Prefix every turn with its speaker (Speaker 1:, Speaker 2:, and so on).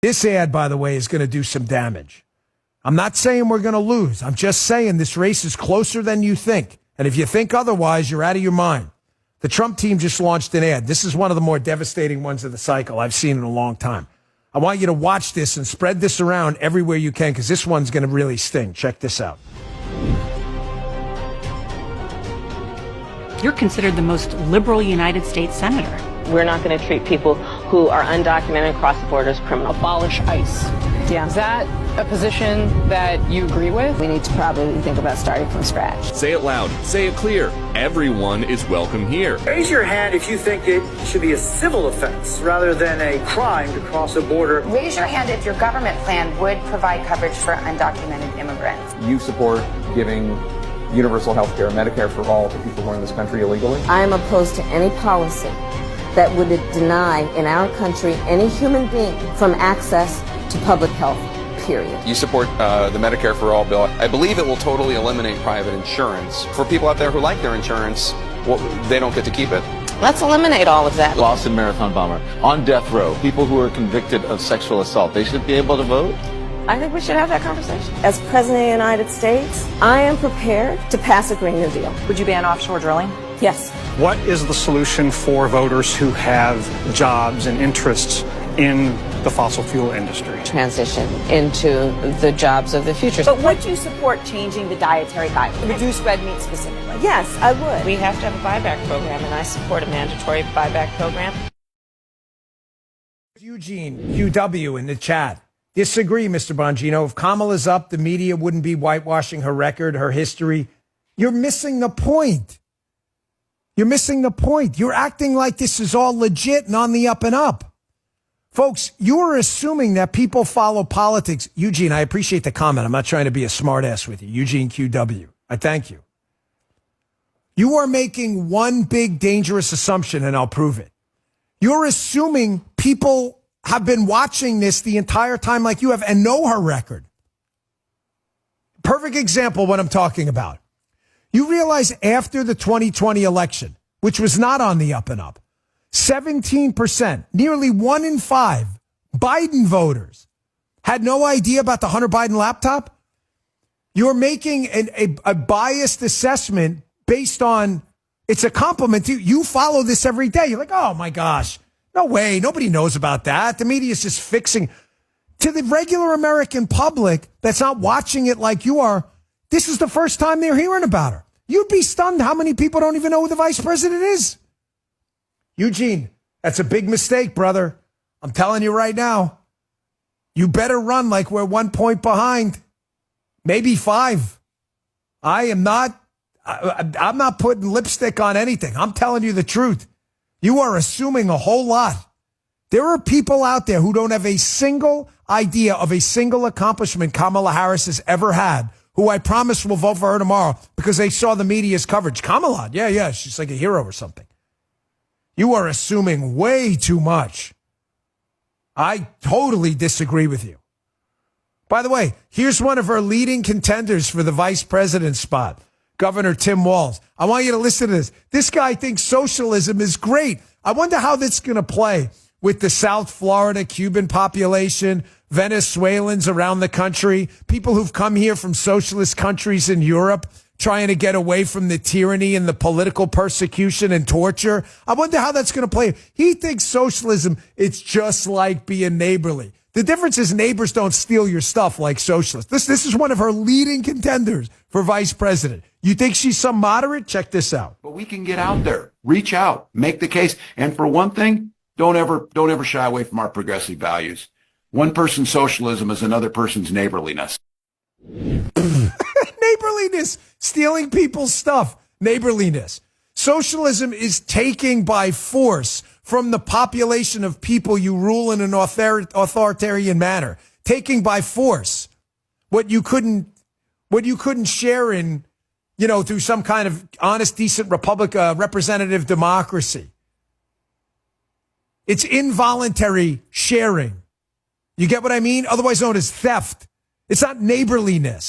Speaker 1: This ad, by the way, is going to do some damage. I'm not saying we're going to lose. I'm just saying this race is closer than you think. And if you think otherwise, you're out of your mind. The Trump team just launched an ad. This is one of the more devastating ones of the cycle I've seen in a long time. I want you to watch this and spread this around everywhere you can, because this one's going to really sting. Check this out.
Speaker 2: You're considered the most liberal United States senator.
Speaker 3: We're not going to treat people who are undocumented across the border as criminals.
Speaker 4: Abolish ICE.
Speaker 5: Yeah.
Speaker 4: Is that a position that you agree with?
Speaker 5: We need to probably think about starting from scratch.
Speaker 6: Say it loud. Say it clear. Everyone is welcome here.
Speaker 7: Raise your hand if you think it should be a civil offense rather than a crime to cross a border.
Speaker 8: Raise your hand if your government plan would provide coverage for undocumented immigrants.
Speaker 9: You support giving universal health care, Medicare for all to people who are in this country illegally?
Speaker 5: I am opposed to any policy that would deny in our country any human being from access to public health, period.
Speaker 9: You support the Medicare for all bill. I believe it will totally eliminate private insurance. For people out there who like their insurance, well, they don't get to keep it.
Speaker 3: Let's eliminate all of that.
Speaker 10: Boston Marathon bomber, on death row, people who are convicted of sexual assault, they should be able to vote?
Speaker 3: I think we should have that conversation.
Speaker 5: As President of the United States, I am prepared to pass a Green New Deal.
Speaker 8: Would you ban offshore drilling?
Speaker 5: Yes.
Speaker 11: What is the solution for voters who have jobs and interests in the fossil fuel industry?
Speaker 3: Transition into the jobs of the future.
Speaker 8: But would you support changing the dietary guidelines? Reduce red meat specifically?
Speaker 5: Yes, I would.
Speaker 3: We have to have a buyback program, and I support a mandatory buyback program.
Speaker 1: Eugene, QW in the chat. Disagree, Mr. Bongino. If Kamala's up, the media wouldn't be whitewashing her record, her history. You're missing the point. You're missing the point. You're acting like this is all legit and on the up and up. Folks, you are assuming that people follow politics. Eugene, I appreciate the comment. I'm not trying to be a smartass with you. Eugene QW. I thank you. You are making one big dangerous assumption, and I'll prove it. You're assuming people have been watching this the entire time like you have and know her record. Perfect example of what I'm talking about. You realize after the 2020 election, which was not on the up and up, 17%, nearly 1 in 5 Biden voters had no idea about the Hunter Biden laptop. You're making a biased assessment based on, it's a compliment to you. You follow this every day. You're like, oh my gosh, no way. Nobody knows about that. The media is just fixing. To the regular American public that's not watching it like you are, this is the first time they're hearing about her. You'd be stunned how many people don't even know who the vice president is. Eugene, that's a big mistake, brother. I'm telling you right now. You better run like we're 1 point behind. Maybe 5. I'm not putting lipstick on anything. I'm telling you the truth. You are assuming a whole lot. There are people out there who don't have a single idea of a single accomplishment Kamala Harris has ever had, who I promise will vote for her tomorrow because they saw the media's coverage. Kamala, yeah, she's like a hero or something. You are assuming way too much. I totally disagree with you. By the way, here's one of her leading contenders for the vice president spot, Governor Tim Walz. I want you to listen to this. This guy thinks socialism is great. I wonder how this is going to play with the South Florida Cuban population, Venezuelans around the country, people who've come here from socialist countries in Europe, trying to get away from the tyranny and the political persecution and torture. I wonder how that's going to play. He thinks socialism, it's just like being neighborly. The difference is neighbors don't steal your stuff like socialists. This is one of her leading contenders for vice president. You think she's some moderate? Check this out.
Speaker 12: But we can get out there, reach out, make the case. And for one thing, don't ever shy away from our progressive values. One person's socialism is another person's neighborliness.
Speaker 1: Neighborliness, stealing people's stuff, neighborliness. Socialism is taking by force from the population of people you rule in an authoritarian manner. Taking by force what you couldn't share in, through some kind of honest, decent representative democracy. It's involuntary sharing. You get what I mean? Otherwise known as theft. It's not neighborliness.